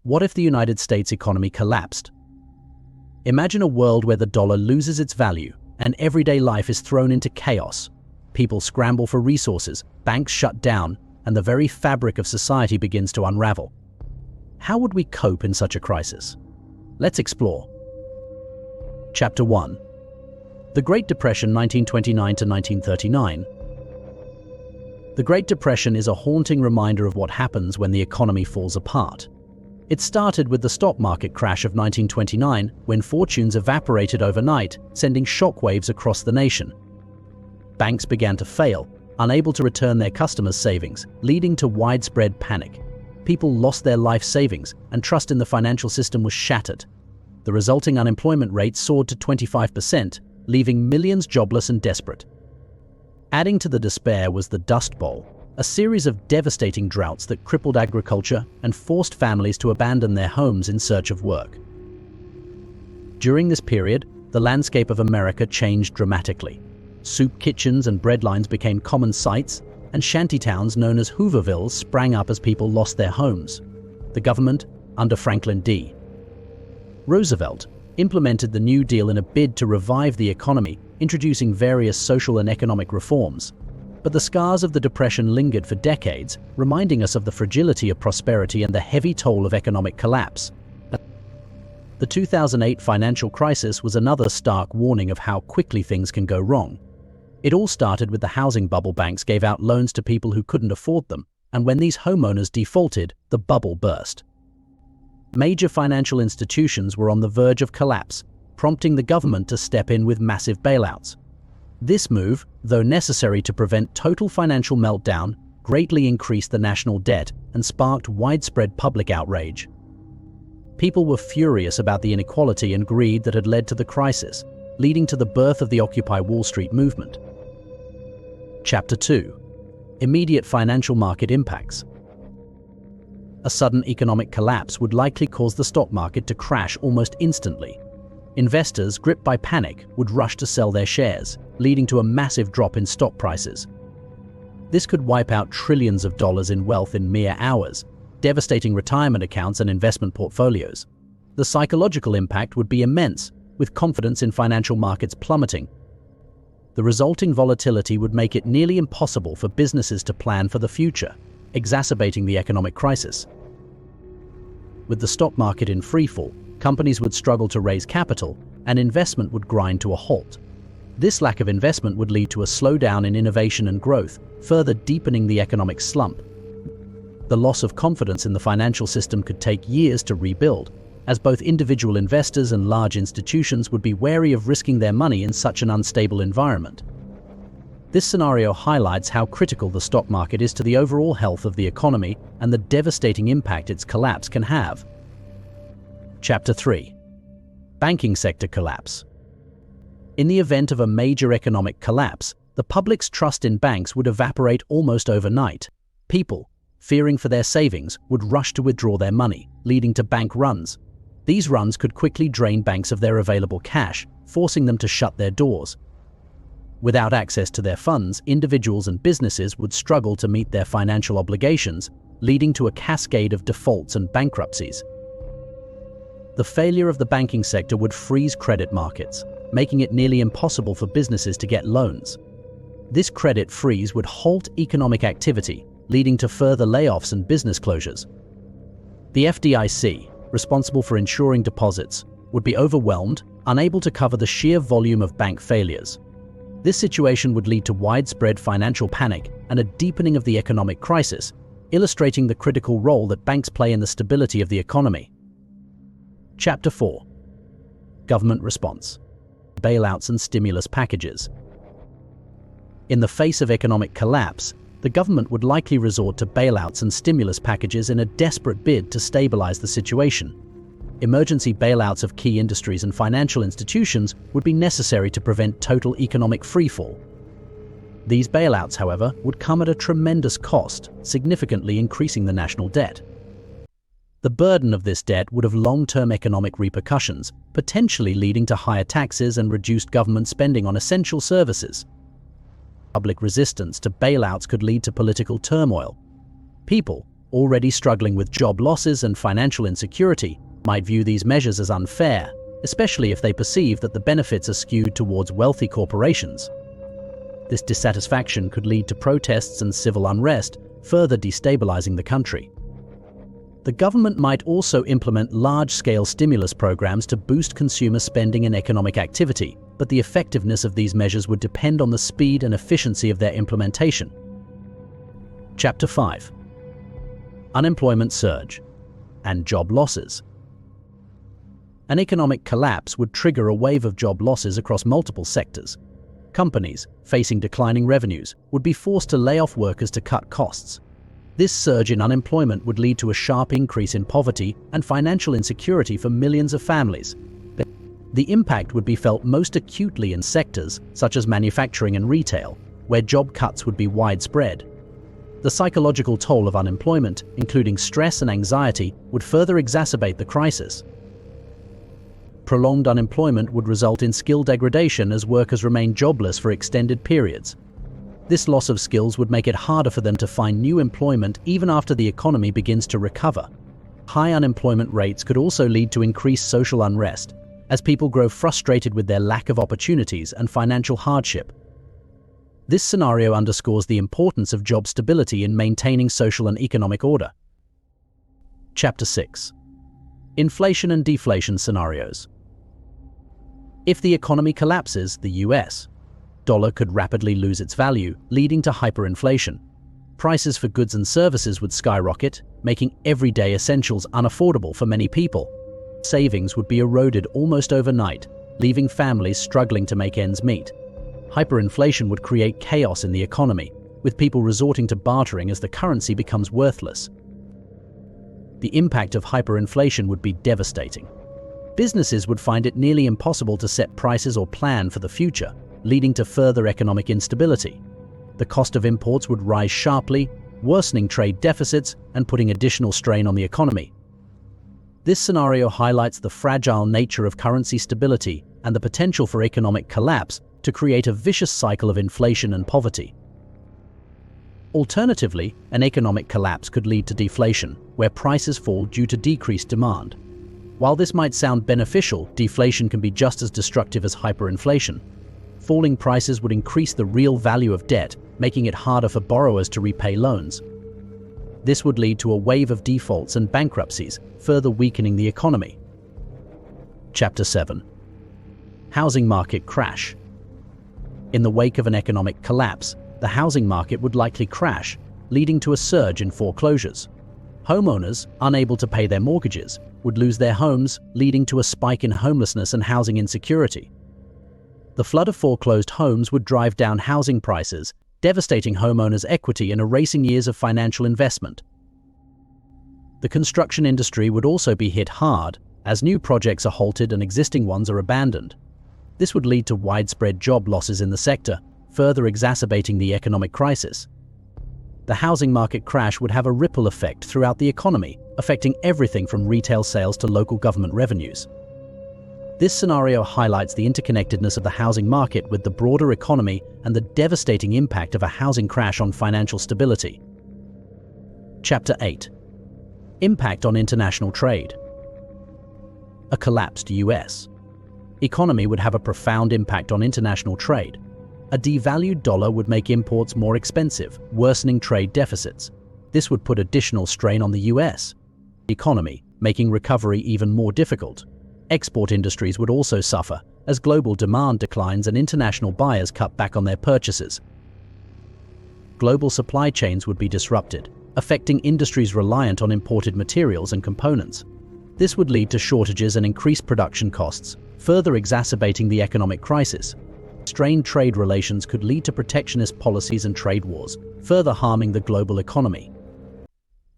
What if the United States economy collapsed? Imagine a world where the dollar loses its value and everyday life is thrown into chaos. People scramble for resources, banks shut down, and the very fabric of society begins to unravel. How would we cope in such a crisis? Let's explore. Chapter 1. The Great Depression 1929 to 1939. The Great Depression is a haunting reminder of what happens when the economy falls apart. It started with the stock market crash of 1929, when fortunes evaporated overnight, sending shockwaves across the nation. Banks began to fail, unable to return their customers' savings, leading to widespread panic. People lost their life savings, and trust in the financial system was shattered. The resulting unemployment rate soared to 25%, leaving millions jobless and desperate. Adding to the despair was the Dust Bowl, a series of devastating droughts that crippled agriculture and forced families to abandon their homes in search of work. During this period, the landscape of America changed dramatically. Soup kitchens and breadlines became common sights, and shantytowns known as Hoovervilles sprang up as people lost their homes. The government, under Franklin D. Roosevelt, implemented the New Deal in a bid to revive the economy, introducing various social and economic reforms. But the scars of the Depression lingered for decades, reminding us of the fragility of prosperity and the heavy toll of economic collapse. The 2008 financial crisis was another stark warning of how quickly things can go wrong. It all started with the housing bubble. Banks gave out loans to people who couldn't afford them, and when these homeowners defaulted, the bubble burst. Major financial institutions were on the verge of collapse, prompting the government to step in with massive bailouts. This move, though necessary to prevent total financial meltdown, greatly increased the national debt and sparked widespread public outrage. People were furious about the inequality and greed that had led to the crisis, leading to the birth of the Occupy Wall Street movement. Chapter 2. Immediate financial market impacts. A sudden economic collapse would likely cause the stock market to crash almost instantly. Investors, gripped by panic, would rush to sell their shares, leading to a massive drop in stock prices. This could wipe out trillions of dollars in wealth in mere hours, devastating retirement accounts and investment portfolios. The psychological impact would be immense, with confidence in financial markets plummeting. The resulting volatility would make it nearly impossible for businesses to plan for the future, exacerbating the economic crisis. With the stock market in freefall, companies would struggle to raise capital, and investment would grind to a halt. This lack of investment would lead to a slowdown in innovation and growth, further deepening the economic slump. The loss of confidence in the financial system could take years to rebuild, as both individual investors and large institutions would be wary of risking their money in such an unstable environment. This scenario highlights how critical the stock market is to the overall health of the economy and the devastating impact its collapse can have. Chapter 3. Banking sector collapse. In the event of a major economic collapse, the public's trust in banks would evaporate almost overnight. People, fearing for their savings, would rush to withdraw their money, leading to bank runs. These runs could quickly drain banks of their available cash, forcing them to shut their doors. Without access to their funds, individuals and businesses would struggle to meet their financial obligations, leading to a cascade of defaults and bankruptcies. The failure of the banking sector would freeze credit markets, making it nearly impossible for businesses to get loans. This credit freeze would halt economic activity, leading to further layoffs and business closures. The FDIC, responsible for ensuring deposits, would be overwhelmed, unable to cover the sheer volume of bank failures. This situation would lead to widespread financial panic and a deepening of the economic crisis, illustrating the critical role that banks play in the stability of the economy. Chapter 4. Government response. Bailouts and stimulus packages. In the face of economic collapse, the government would likely resort to bailouts and stimulus packages in a desperate bid to stabilize the situation. Emergency bailouts of key industries and financial institutions would be necessary to prevent total economic freefall. These bailouts, however, would come at a tremendous cost, significantly increasing the national debt. The burden of this debt would have long-term economic repercussions, potentially leading to higher taxes and reduced government spending on essential services. Public resistance to bailouts could lead to political turmoil. People, already struggling with job losses and financial insecurity, might view these measures as unfair, especially if they perceive that the benefits are skewed towards wealthy corporations. This dissatisfaction could lead to protests and civil unrest, further destabilizing the country. The government might also implement large-scale stimulus programs to boost consumer spending and economic activity, but the effectiveness of these measures would depend on the speed and efficiency of their implementation. Chapter 5. Unemployment surge and job losses. An economic collapse would trigger a wave of job losses across multiple sectors. Companies, facing declining revenues, would be forced to lay off workers to cut costs. This surge in unemployment would lead to a sharp increase in poverty and financial insecurity for millions of families. The impact would be felt most acutely in sectors such as manufacturing and retail, where job cuts would be widespread. The psychological toll of unemployment, including stress and anxiety, would further exacerbate the crisis. Prolonged unemployment would result in skill degradation as workers remain jobless for extended periods. This loss of skills would make it harder for them to find new employment even after the economy begins to recover. High unemployment rates could also lead to increased social unrest, as people grow frustrated with their lack of opportunities and financial hardship. This scenario underscores the importance of job stability in maintaining social and economic order. Chapter 6. Inflation and deflation scenarios. If the economy collapses, the US dollar could rapidly lose its value, leading to hyperinflation. Prices for goods and services would skyrocket, making everyday essentials unaffordable for many people. Savings would be eroded almost overnight, leaving families struggling to make ends meet. Hyperinflation would create chaos in the economy, with people resorting to bartering as the currency becomes worthless. The impact of hyperinflation would be devastating. Businesses would find it nearly impossible to set prices or plan for the future, leading to further economic instability. The cost of imports would rise sharply, worsening trade deficits and putting additional strain on the economy. This scenario highlights the fragile nature of currency stability and the potential for economic collapse to create a vicious cycle of inflation and poverty. Alternatively, an economic collapse could lead to deflation, where prices fall due to decreased demand. While this might sound beneficial, deflation can be just as destructive as hyperinflation. Falling prices would increase the real value of debt, making it harder for borrowers to repay loans. This would lead to a wave of defaults and bankruptcies, further weakening the economy. Chapter 7. Housing market crash. In the wake of an economic collapse, the housing market would likely crash, leading to a surge in foreclosures. Homeowners, unable to pay their mortgages, would lose their homes, leading to a spike in homelessness and housing insecurity. The flood of foreclosed homes would drive down housing prices, devastating homeowners' equity and erasing years of financial investment. The construction industry would also be hit hard, as new projects are halted and existing ones are abandoned. This would lead to widespread job losses in the sector, further exacerbating the economic crisis. The housing market crash would have a ripple effect throughout the economy, affecting everything from retail sales to local government revenues. This scenario highlights the interconnectedness of the housing market with the broader economy and the devastating impact of a housing crash on financial stability. Chapter 8. Impact on international trade. A collapsed US economy would have a profound impact on international trade. A devalued dollar would make imports more expensive, worsening trade deficits. This would put additional strain on the US economy, making recovery even more difficult. Export industries would also suffer, as global demand declines and international buyers cut back on their purchases. Global supply chains would be disrupted, affecting industries reliant on imported materials and components. This would lead to shortages and increased production costs, further exacerbating the economic crisis. Strained trade relations could lead to protectionist policies and trade wars, further harming the global economy.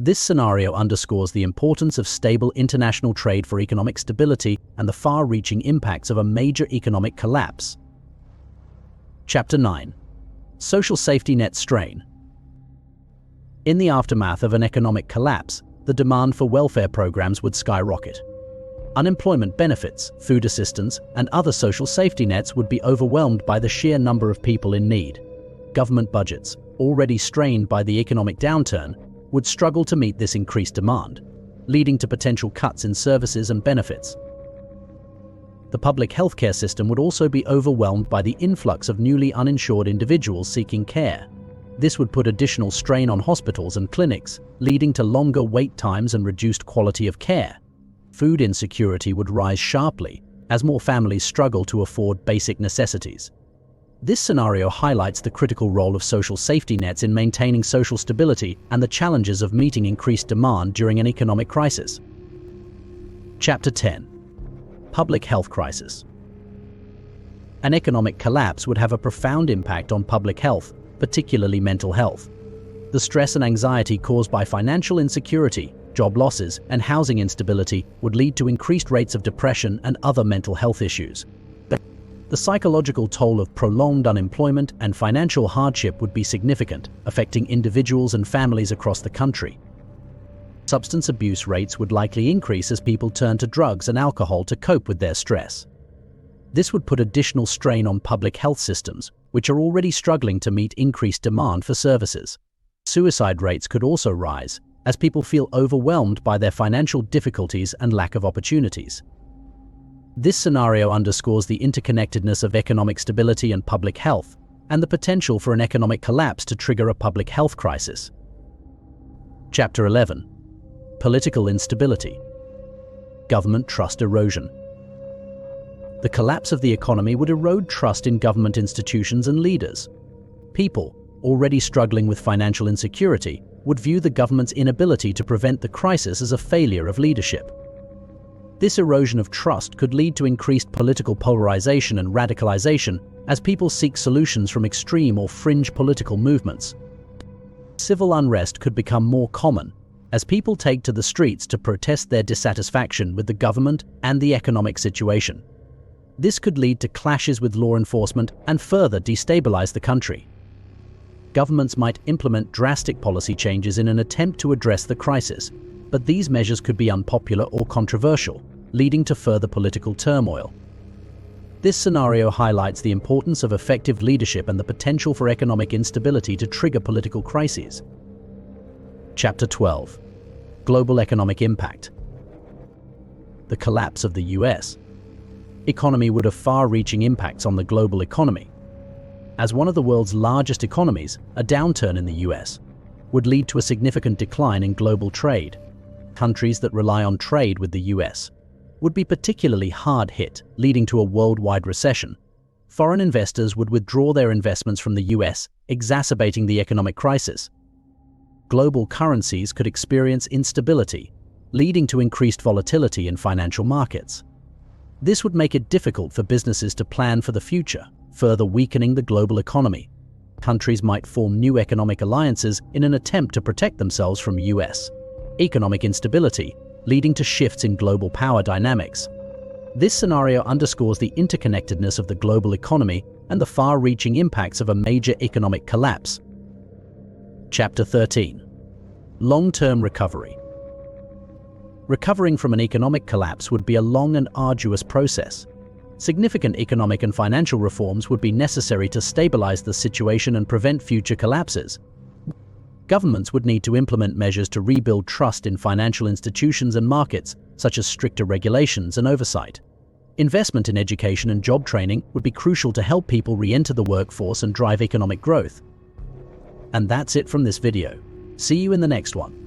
This scenario underscores the importance of stable international trade for economic stability and the far-reaching impacts of a major economic collapse. Chapter 9. Social safety net strain. In the aftermath of an economic collapse, the demand for welfare programs would skyrocket. Unemployment benefits, food assistance, and other social safety nets would be overwhelmed by the sheer number of people in need. Government budgets, already strained by the economic downturn, would struggle to meet this increased demand, leading to potential cuts in services and benefits. The public healthcare system would also be overwhelmed by the influx of newly uninsured individuals seeking care. This would put additional strain on hospitals and clinics, leading to longer wait times and reduced quality of care. Food insecurity would rise sharply as more families struggle to afford basic necessities. This scenario highlights the critical role of social safety nets in maintaining social stability and the challenges of meeting increased demand during an economic crisis. Chapter 10. Public health crisis. An economic collapse would have a profound impact on public health, particularly mental health. The stress and anxiety caused by financial insecurity, job losses, and housing instability would lead to increased rates of depression and other mental health issues. The psychological toll of prolonged unemployment and financial hardship would be significant, affecting individuals and families across the country. Substance abuse rates would likely increase as people turn to drugs and alcohol to cope with their stress. This would put additional strain on public health systems, which are already struggling to meet increased demand for services. Suicide rates could also rise, as people feel overwhelmed by their financial difficulties and lack of opportunities. This scenario underscores the interconnectedness of economic stability and public health, and the potential for an economic collapse to trigger a public health crisis. Chapter 11. Political instability. Government trust erosion. The collapse of the economy would erode trust in government institutions and leaders. People, already struggling with financial insecurity, would view the government's inability to prevent the crisis as a failure of leadership. This erosion of trust could lead to increased political polarization and radicalization as people seek solutions from extreme or fringe political movements. Civil unrest could become more common as people take to the streets to protest their dissatisfaction with the government and the economic situation. This could lead to clashes with law enforcement and further destabilize the country. Governments might implement drastic policy changes in an attempt to address the crisis, but these measures could be unpopular or controversial, leading to further political turmoil. This scenario highlights the importance of effective leadership and the potential for economic instability to trigger political crises. Chapter 12. Global economic impact. The collapse of the U.S. economy would have far-reaching impacts on the global economy. As one of the world's largest economies, a downturn in the U.S. would lead to a significant decline in global trade. Countries that rely on trade with the U.S. would be particularly hard hit, leading to a worldwide recession. Foreign investors would withdraw their investments from the U.S., exacerbating the economic crisis. Global currencies could experience instability, leading to increased volatility in financial markets. This would make it difficult for businesses to plan for the future, further weakening the global economy. Countries might form new economic alliances in an attempt to protect themselves from U.S. economic instability, leading to shifts in global power dynamics. This scenario underscores the interconnectedness of the global economy and the far-reaching impacts of a major economic collapse. Chapter 13. Long-term recovery. Recovering from an economic collapse would be a long and arduous process. Significant economic and financial reforms would be necessary to stabilize the situation and prevent future collapses. Governments would need to implement measures to rebuild trust in financial institutions and markets, such as stricter regulations and oversight. Investment in education and job training would be crucial to help people re-enter the workforce and drive economic growth. And that's it from this video. See you in the next one.